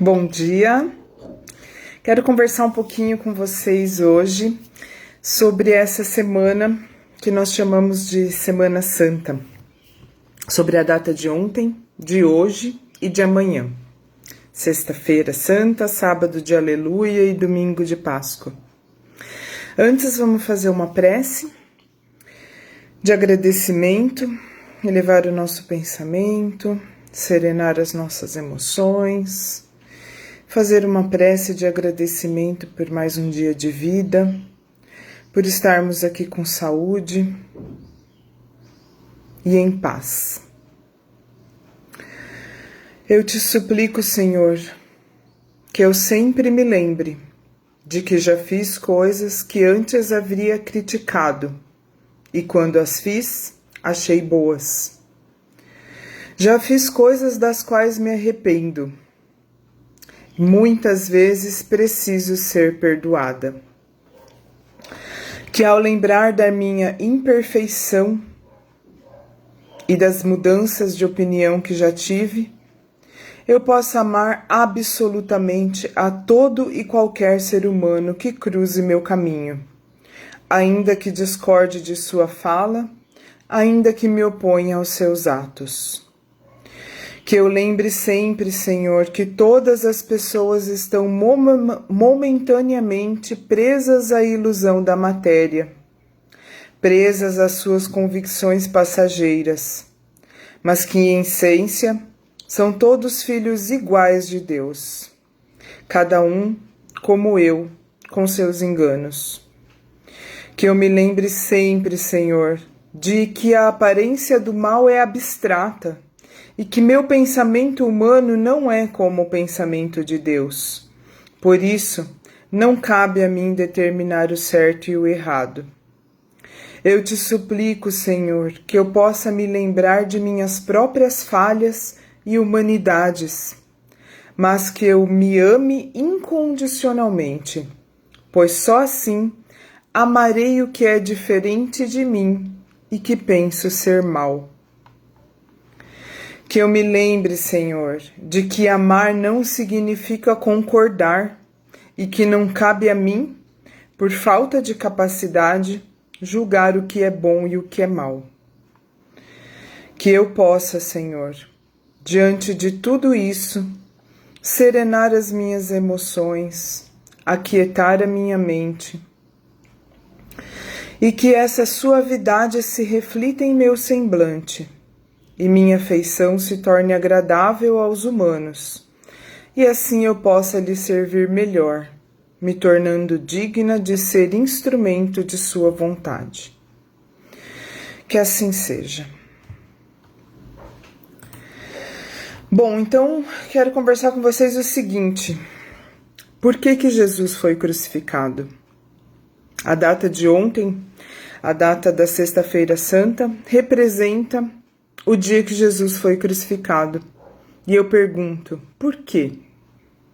Bom dia, quero conversar um pouquinho com vocês hoje sobre essa semana que nós chamamos de Semana Santa, sobre a data de ontem, de hoje e de amanhã, sexta-feira santa, sábado de Aleluia e domingo de Páscoa. Antes vamos fazer uma prece de agradecimento, elevar o nosso pensamento, serenar as nossas emoções, fazer uma prece de agradecimento por mais um dia de vida, por estarmos aqui com saúde e em paz. Eu te suplico, Senhor, que eu sempre me lembre de que já fiz coisas que antes havia criticado e quando as fiz, achei boas. Já fiz coisas das quais me arrependo. Muitas vezes preciso ser perdoada. Que ao lembrar da minha imperfeição e das mudanças de opinião que já tive, eu possa amar absolutamente a todo e qualquer ser humano que cruze meu caminho, ainda que discorde de sua fala, ainda que me oponha aos seus atos. Que eu lembre sempre, Senhor, que todas as pessoas estão momentaneamente presas à ilusão da matéria, presas às suas convicções passageiras, mas que, em essência, são todos filhos iguais de Deus, cada um, como eu, com seus enganos. Que eu me lembre sempre, Senhor, de que a aparência do mal é abstrata, e que meu pensamento humano não é como o pensamento de Deus. Por isso, não cabe a mim determinar o certo e o errado. Eu te suplico, Senhor, que eu possa me lembrar de minhas próprias falhas e humanidades, mas que eu me ame incondicionalmente, pois só assim amarei o que é diferente de mim e que penso ser mal. Que eu me lembre, Senhor, de que amar não significa concordar e que não cabe a mim, por falta de capacidade, julgar o que é bom e o que é mal. Que eu possa, Senhor, diante de tudo isso, serenar as minhas emoções, aquietar a minha mente e que essa suavidade se reflita em meu semblante e minha afeição se torne agradável aos humanos, e assim eu possa lhe servir melhor, me tornando digna de ser instrumento de sua vontade. Que assim seja. Bom, então quero conversar com vocês o seguinte: por que Jesus foi crucificado? A data de ontem, a data da Sexta-feira Santa, representa o dia que Jesus foi crucificado. E eu pergunto, por quê?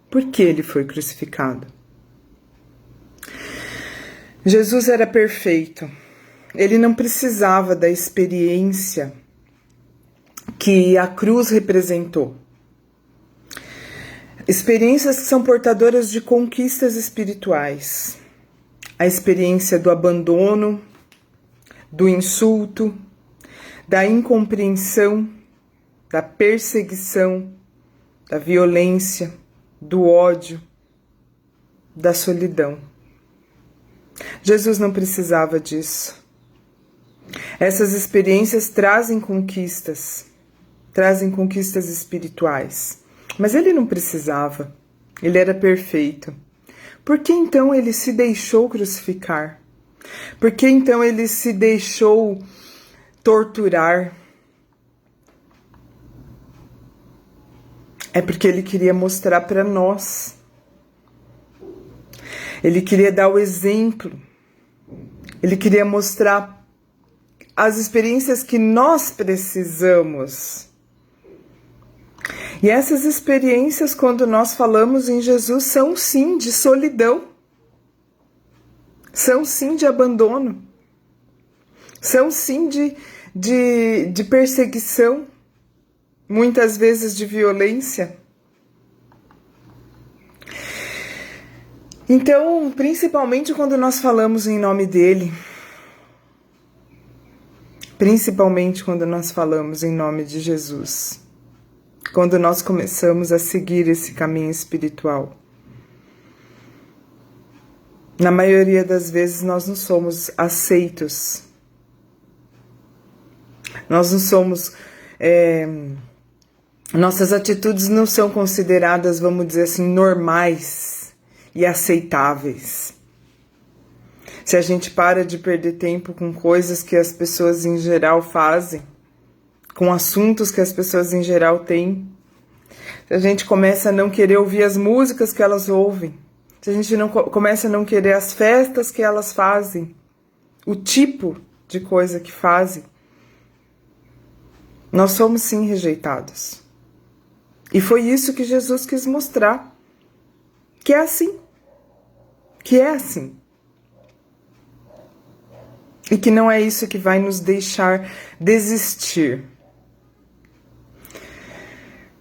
Por que ele foi crucificado? Jesus era perfeito. Ele não precisava da experiência que a cruz representou. Experiências que são portadoras de conquistas espirituais. A experiência do abandono, do insulto, da incompreensão, da perseguição, da violência, do ódio, da solidão. Jesus não precisava disso. Essas experiências trazem conquistas espirituais, mas ele não precisava, ele era perfeito. Por que então ele se deixou crucificar? Por que então ele se deixou torturar? É porque ele queria mostrar para nós. Ele queria dar o exemplo. Ele queria mostrar as experiências que nós precisamos. E essas experiências, quando nós falamos em Jesus, são sim de solidão. São sim de abandono. São sim de perseguição, muitas vezes de violência. Então, principalmente quando nós falamos em nome dele, principalmente quando nós falamos em nome de Jesus, quando nós começamos a seguir esse caminho espiritual, na maioria das vezes nós não somos aceitos, nós não somos, nossas atitudes não são consideradas, vamos dizer assim, normais e aceitáveis. Se a gente para de perder tempo com coisas que as pessoas em geral fazem, com assuntos que as pessoas em geral têm, se a gente começa a não querer ouvir as músicas que elas ouvem, se a gente começa a não querer as festas que elas fazem, o tipo de coisa que fazem, nós somos sim rejeitados. E foi isso que Jesus quis mostrar, que é assim, e que não é isso que vai nos deixar desistir.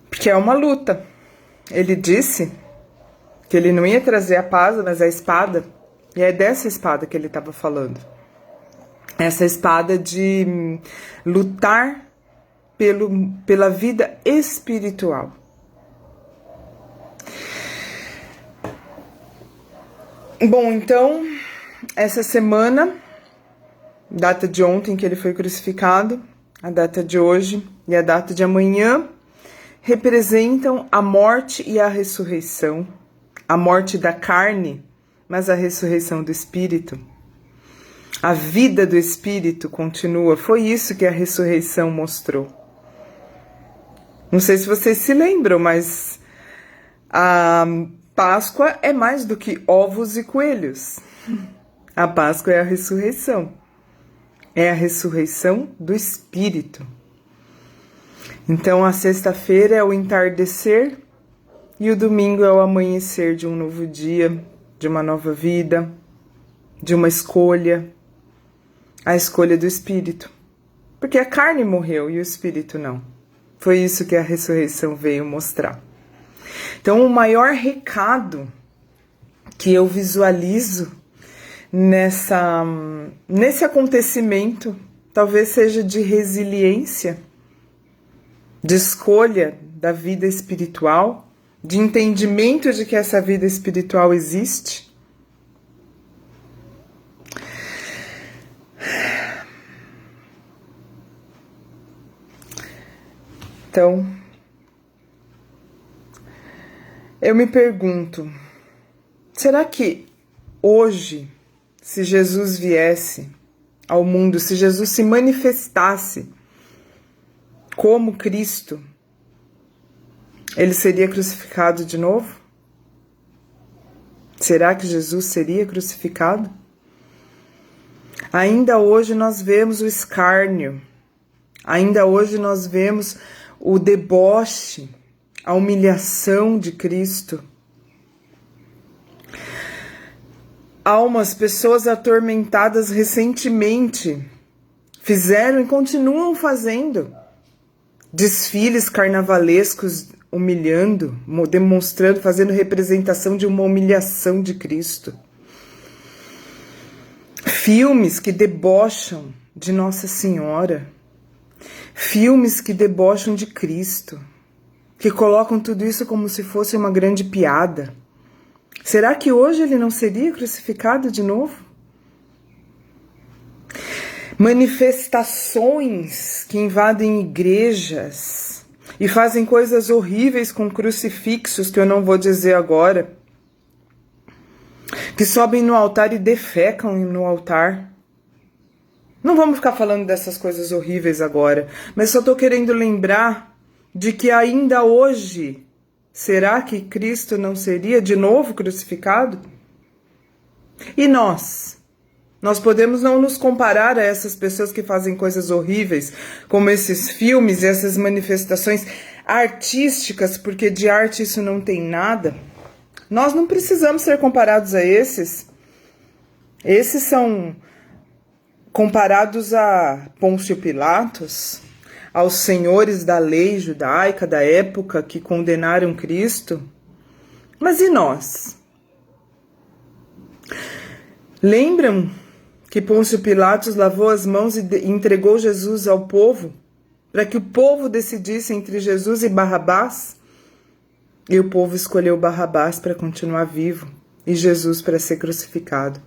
Porque é uma luta. Ele disse que ele não ia trazer a paz, mas a espada. E é dessa espada que ele estava falando. Essa espada de lutar pela vida espiritual. Bom, então, essa semana, data de ontem que ele foi crucificado, a data de hoje e a data de amanhã, representam a morte e a ressurreição. A morte da carne, mas a ressurreição do espírito. A vida do espírito continua. Foi isso que a ressurreição mostrou. Não sei se vocês se lembram, mas a Páscoa é mais do que ovos e coelhos. A Páscoa é a ressurreição. É a ressurreição do espírito. Então a sexta-feira é o entardecer e o domingo é o amanhecer de um novo dia, de uma nova vida, de uma escolha, a escolha do espírito. Porque a carne morreu e o espírito não. Foi isso que a ressurreição veio mostrar. Então, o maior recado que eu visualizo nesse acontecimento, talvez seja de resiliência, de escolha da vida espiritual, de entendimento de que essa vida espiritual existe. Então, eu me pergunto, será que hoje, se Jesus viesse ao mundo, se Jesus se manifestasse como Cristo, ele seria crucificado de novo? Será que Jesus seria crucificado? Ainda hoje nós vemos o escárnio, ainda hoje nós vemos o deboche, a humilhação de Cristo. Almas, pessoas atormentadas recentemente fizeram e continuam fazendo desfiles carnavalescos humilhando, demonstrando, fazendo representação de uma humilhação de Cristo. Filmes que debocham de Nossa Senhora. Filmes que debocham de Cristo. Que colocam tudo isso como se fosse uma grande piada. Será que hoje ele não seria crucificado de novo? Manifestações que invadem igrejas e fazem coisas horríveis com crucifixos, que eu não vou dizer agora, que sobem no altar e defecam no altar. Não vamos ficar falando dessas coisas horríveis agora, mas só estou querendo lembrar de que ainda hoje, será que Cristo não seria de novo crucificado? E nós? Nós podemos não nos comparar a essas pessoas que fazem coisas horríveis, como esses filmes e essas manifestações artísticas, porque de arte isso não tem nada. Nós não precisamos ser comparados a esses. Esses são comparados a Pôncio Pilatos, aos senhores da lei judaica da época que condenaram Cristo. Mas e nós? Lembram que Pôncio Pilatos lavou as mãos e entregou Jesus ao povo, para que o povo decidisse entre Jesus e Barrabás? E o povo escolheu Barrabás para continuar vivo e Jesus para ser crucificado.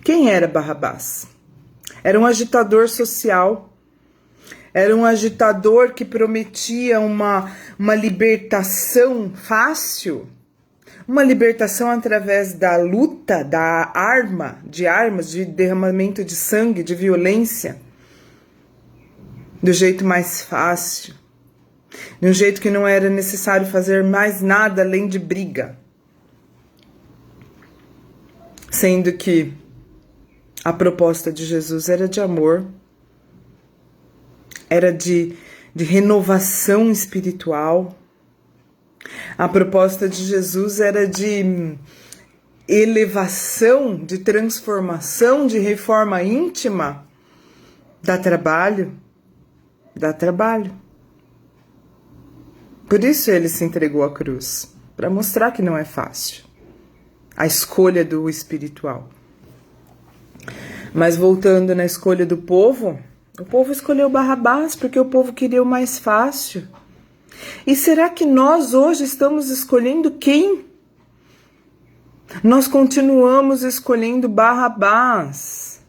Quem era Barrabás? Era um agitador social, era um agitador que prometia uma libertação fácil, uma libertação através da luta, de armas, de derramamento de sangue, de violência, do jeito mais fácil, de um jeito que não era necessário fazer mais nada além de briga. Sendo que a proposta de Jesus era de amor, era de renovação espiritual. A proposta de Jesus era de elevação, de transformação, de reforma íntima. Dá trabalho. Por isso ele se entregou à cruz, para mostrar que não é fácil a escolha do espiritual. Mas voltando na escolha do povo, o povo escolheu Barrabás porque o povo queria o mais fácil. E será que nós hoje estamos escolhendo quem? Nós continuamos escolhendo Barrabás.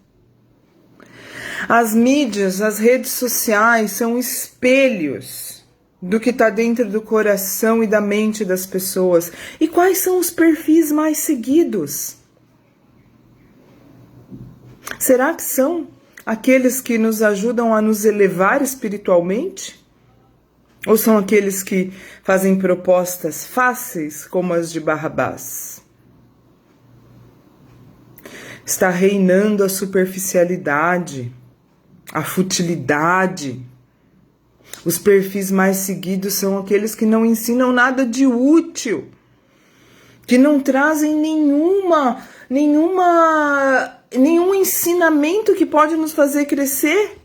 As mídias, as redes sociais são espelhos do que está dentro do coração e da mente das pessoas. E quais são os perfis mais seguidos? Será que são aqueles que nos ajudam a nos elevar espiritualmente? Ou são aqueles que fazem propostas fáceis como as de Barrabás? Está reinando a superficialidade, a futilidade. Os perfis mais seguidos são aqueles que não ensinam nada de útil, que não trazem nenhum ensinamento que pode nos fazer crescer,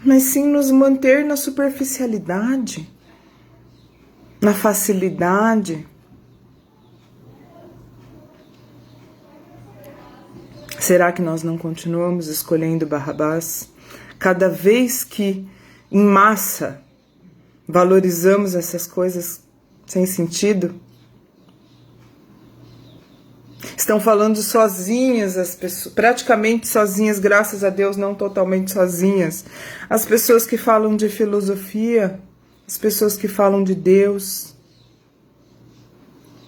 mas sim nos manter na superficialidade, na facilidade. Será que nós não continuamos escolhendo Barrabás? Cada vez que, em massa, valorizamos essas coisas sem sentido? Estão falando sozinhas as pessoas, praticamente sozinhas, graças a Deus, não totalmente sozinhas. As pessoas que falam de filosofia, as pessoas que falam de Deus,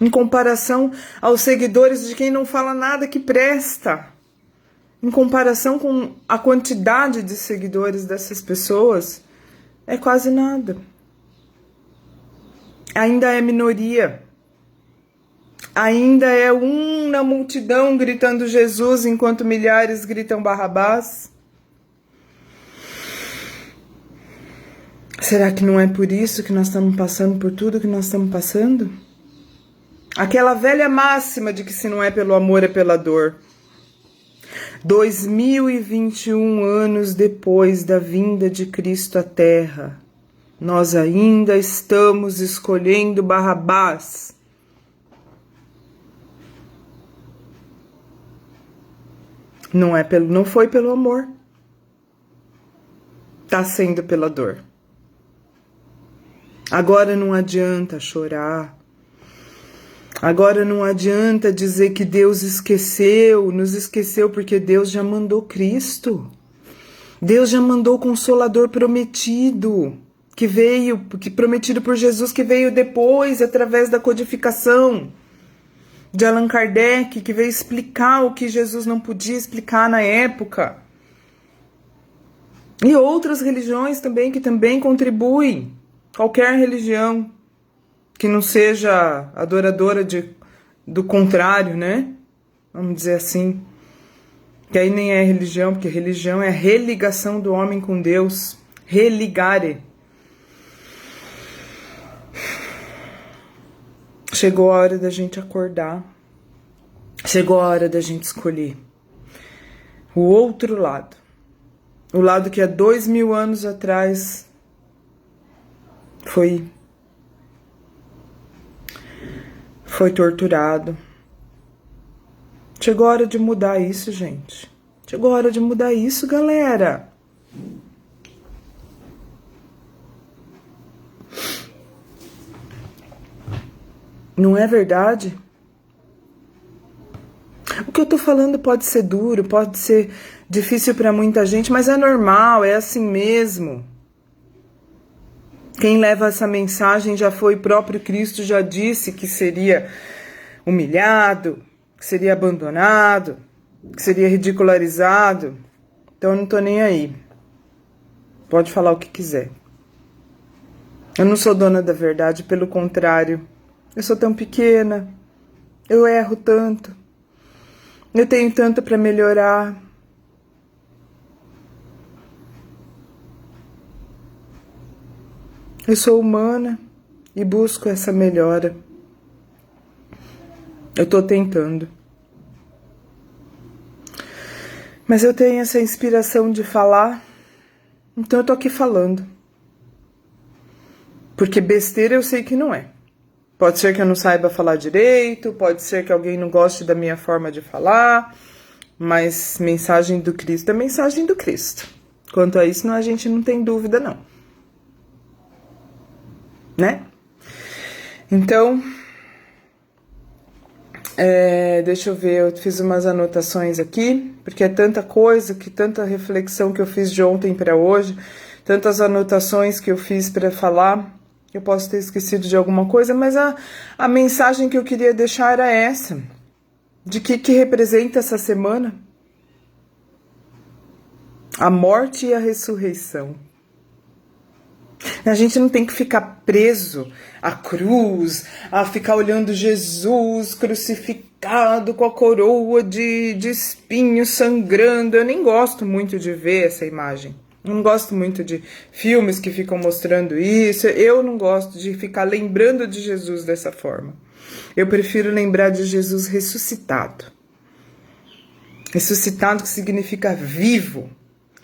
em comparação aos seguidores de quem não fala nada que presta, em comparação com a quantidade de seguidores dessas pessoas, é quase nada. Ainda é minoria. Ainda é um na multidão gritando Jesus, enquanto milhares gritam Barrabás. Será que não é por isso que nós estamos passando por tudo que nós estamos passando? Aquela velha máxima de que se não é pelo amor, é pela dor. 2021 anos depois da vinda de Cristo à Terra, nós ainda estamos escolhendo Barrabás. Não foi pelo amor. Está sendo pela dor. Agora não adianta chorar. Agora não adianta dizer que Deus nos esqueceu, porque Deus já mandou Cristo. Deus já mandou o Consolador prometido, prometido por Jesus, que veio depois, através da codificação de Allan Kardec, que veio explicar o que Jesus não podia explicar na época. E outras religiões também, que também contribuem. Qualquer religião que não seja adoradora do contrário, né? Vamos dizer assim. Que aí nem é religião, porque religião é a religação do homem com Deus. Religare. Chegou a hora da gente acordar. Chegou a hora da gente escolher o outro lado. O lado que há 2000 anos atrás foi torturado, Chegou a hora de mudar isso, gente. Chegou a hora de mudar isso, galera. Não é verdade? O que eu tô falando pode ser duro, pode ser difícil para muita gente, mas é normal, é assim mesmo. Quem leva essa mensagem já foi o próprio Cristo, já disse que seria humilhado, que seria abandonado, que seria ridicularizado. Então eu não tô nem aí. Pode falar o que quiser. Eu não sou dona da verdade, pelo contrário. Eu sou tão pequena, eu erro tanto, eu tenho tanto para melhorar. Eu sou humana e busco essa melhora. Eu tô tentando. Mas eu tenho essa inspiração de falar, então eu tô aqui falando. Porque besteira eu sei que não é. Pode ser que eu não saiba falar direito, pode ser que alguém não goste da minha forma de falar, mas mensagem do Cristo é mensagem do Cristo. Quanto a isso, a gente não tem dúvida, não. Né? Então, deixa eu ver, eu fiz umas anotações aqui, porque é tanta coisa, tanta reflexão que eu fiz de ontem para hoje, tantas anotações que eu fiz para falar. Eu posso ter esquecido de alguma coisa, mas a mensagem que eu queria deixar era essa. De que representa essa semana? A morte e a ressurreição. A gente não tem que ficar preso à cruz, a ficar olhando Jesus crucificado com a coroa de espinhos sangrando. Eu nem gosto muito de ver essa imagem. Não gosto muito de filmes que ficam mostrando isso. Eu não gosto de ficar lembrando de Jesus dessa forma. Eu prefiro lembrar de Jesus ressuscitado. Ressuscitado que significa vivo.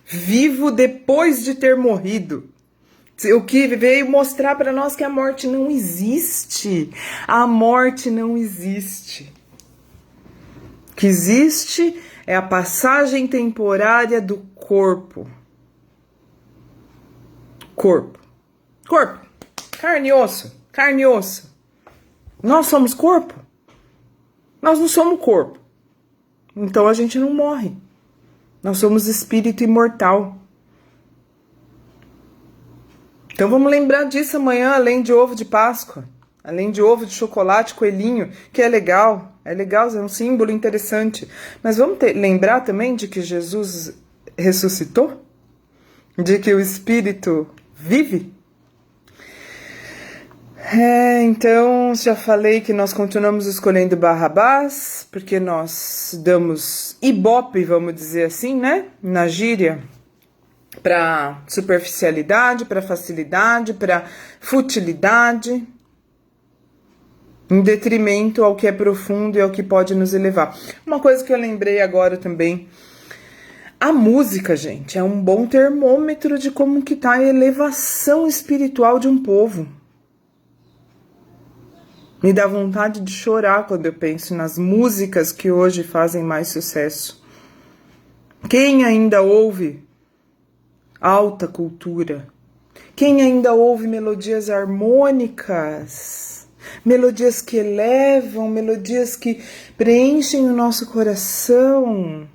Vivo depois de ter morrido. O que veio mostrar para nós que a morte não existe. A morte não existe. O que existe é a passagem temporária do corpo. Corpo. Carne e osso. Carne e osso. Nós somos corpo? Nós não somos corpo. Então a gente não morre. Nós somos espírito imortal. Então vamos lembrar disso amanhã, além de ovo de Páscoa. Além de ovo de chocolate, coelhinho, que é legal. É legal, é um símbolo interessante. Mas vamos lembrar também de que Jesus ressuscitou? De que o espírito vive? Então, já falei que nós continuamos escolhendo Barrabás, porque nós damos ibope, vamos dizer assim, né? Na gíria, para superficialidade, para facilidade, para futilidade, em detrimento ao que é profundo e ao que pode nos elevar. Uma coisa que eu lembrei agora também, a música, gente, é um bom termômetro de como que tá a elevação espiritual de um povo. Me dá vontade de chorar quando eu penso nas músicas que hoje fazem mais sucesso. Quem ainda ouve alta cultura? Quem ainda ouve melodias harmônicas? Melodias que elevam, melodias que preenchem o nosso coração?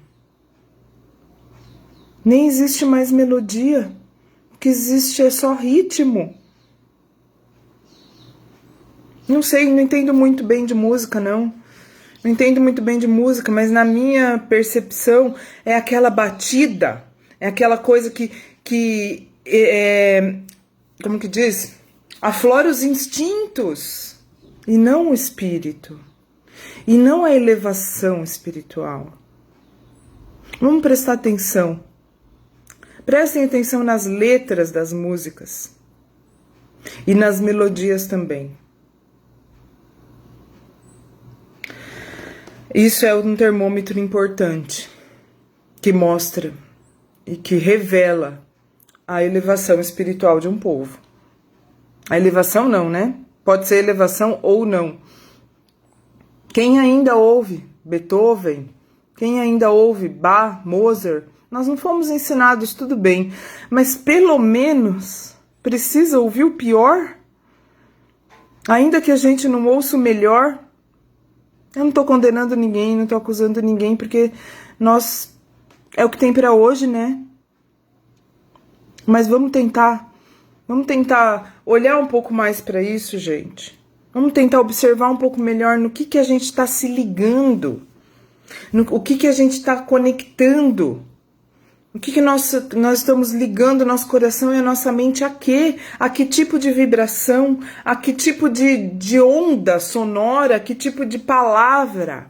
Nem existe mais melodia. O que existe é só ritmo. Não sei, não entendo muito bem de música, não. Não entendo muito bem de música, mas na minha percepção é aquela batida, é aquela coisa que como que diz? Aflora os instintos e não o espírito. E não a elevação espiritual. Vamos prestar atenção. Prestem atenção nas letras das músicas e nas melodias também. Isso é um termômetro importante que mostra e que revela a elevação espiritual de um povo. A elevação não, né? Pode ser elevação ou não. Quem ainda ouve Beethoven, quem ainda ouve Bach, Mozart, nós não fomos ensinados, tudo bem, mas pelo menos precisa ouvir o pior? Ainda que a gente não ouça o melhor? Eu não estou condenando ninguém, não estou acusando ninguém, porque nós é o que tem para hoje, né? Mas vamos tentar olhar um pouco mais para isso, gente. Vamos tentar observar um pouco melhor no que a gente está se ligando, o que a gente está conectando, o que nós estamos ligando nosso coração e a nossa mente a quê? A que tipo de vibração, a que tipo de onda sonora, a que tipo de palavra.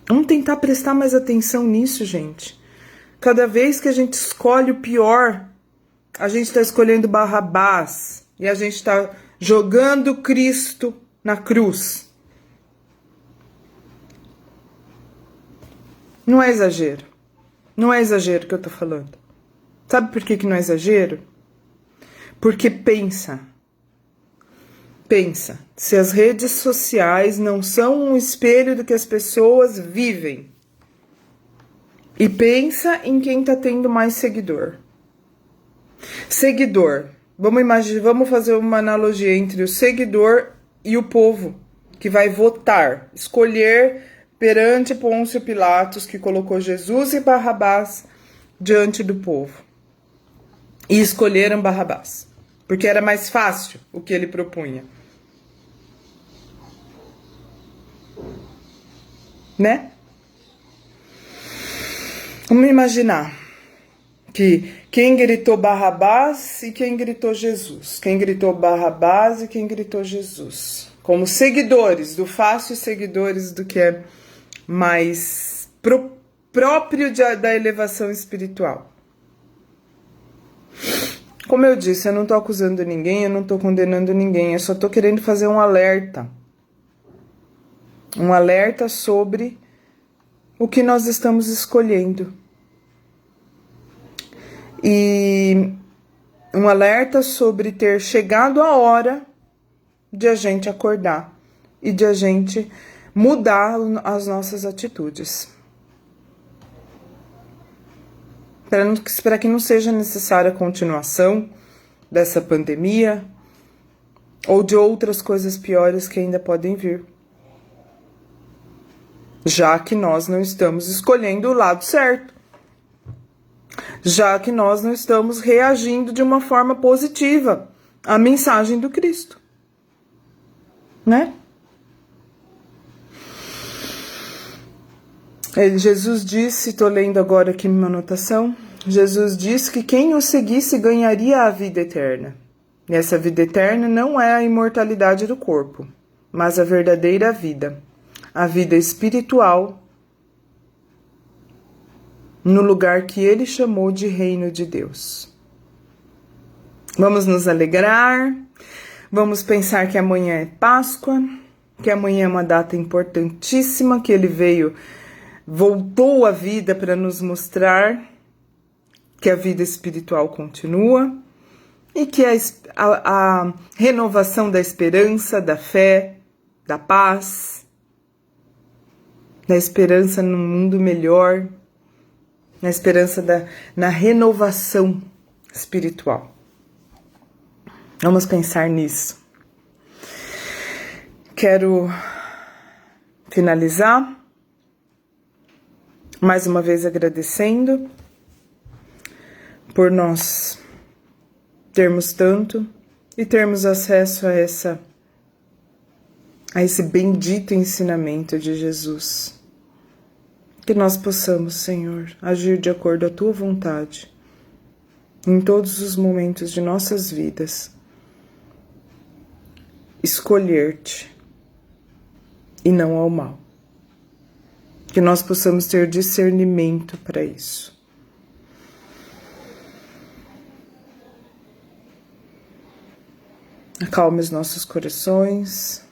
Vamos tentar prestar mais atenção nisso, gente. Cada vez que a gente escolhe o pior, a gente está escolhendo Barrabás e a gente está jogando Cristo na cruz. Não é exagero. Não é exagero que eu tô falando. Sabe por que não é exagero? Porque pensa, se as redes sociais não são um espelho do que as pessoas vivem. E pensa em quem tá tendo mais seguidor. Seguidor. Vamos fazer uma analogia entre o seguidor e o povo que vai votar, escolher perante Pôncio Pilatos, que colocou Jesus e Barrabás diante do povo. E escolheram Barrabás, porque era mais fácil o que ele propunha. Né? Vamos imaginar que quem gritou Barrabás e quem gritou Jesus. Quem gritou Barrabás e quem gritou Jesus. Como seguidores do fácil e seguidores do que é mais próprio da elevação espiritual. Como eu disse, eu não estou acusando ninguém, eu não estou condenando ninguém, eu só estou querendo fazer um alerta. Um alerta sobre o que nós estamos escolhendo. E um alerta sobre ter chegado a hora de a gente acordar e de a gente mudar as nossas atitudes. Para que não seja necessária a continuação dessa pandemia ou de outras coisas piores que ainda podem vir. Já que nós não estamos escolhendo o lado certo. Já que nós não estamos reagindo de uma forma positiva à mensagem do Cristo. Né? Jesus disse, estou lendo agora aqui minha anotação, Jesus disse que quem o seguisse ganharia a vida eterna. E essa vida eterna não é a imortalidade do corpo, mas a verdadeira vida, a vida espiritual, no lugar que ele chamou de reino de Deus. Vamos nos alegrar, vamos pensar que amanhã é Páscoa, que amanhã é uma data importantíssima, que ele voltou à vida para nos mostrar que a vida espiritual continua e que a renovação da esperança, da fé, da paz, da esperança num mundo melhor, na esperança na renovação espiritual. Vamos pensar nisso. Quero finalizar mais uma vez agradecendo por nós termos tanto e termos acesso a esse bendito ensinamento de Jesus. Que nós possamos, Senhor, agir de acordo à Tua vontade em todos os momentos de nossas vidas. Escolher-te e não ao mal. Que nós possamos ter discernimento para isso. Acalme os nossos corações.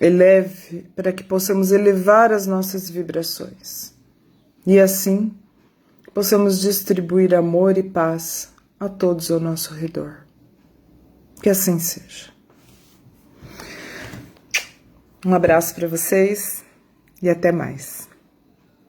Eleve, para que possamos elevar as nossas vibrações. E assim, possamos distribuir amor e paz a todos ao nosso redor. Que assim seja. Um abraço para vocês e até mais.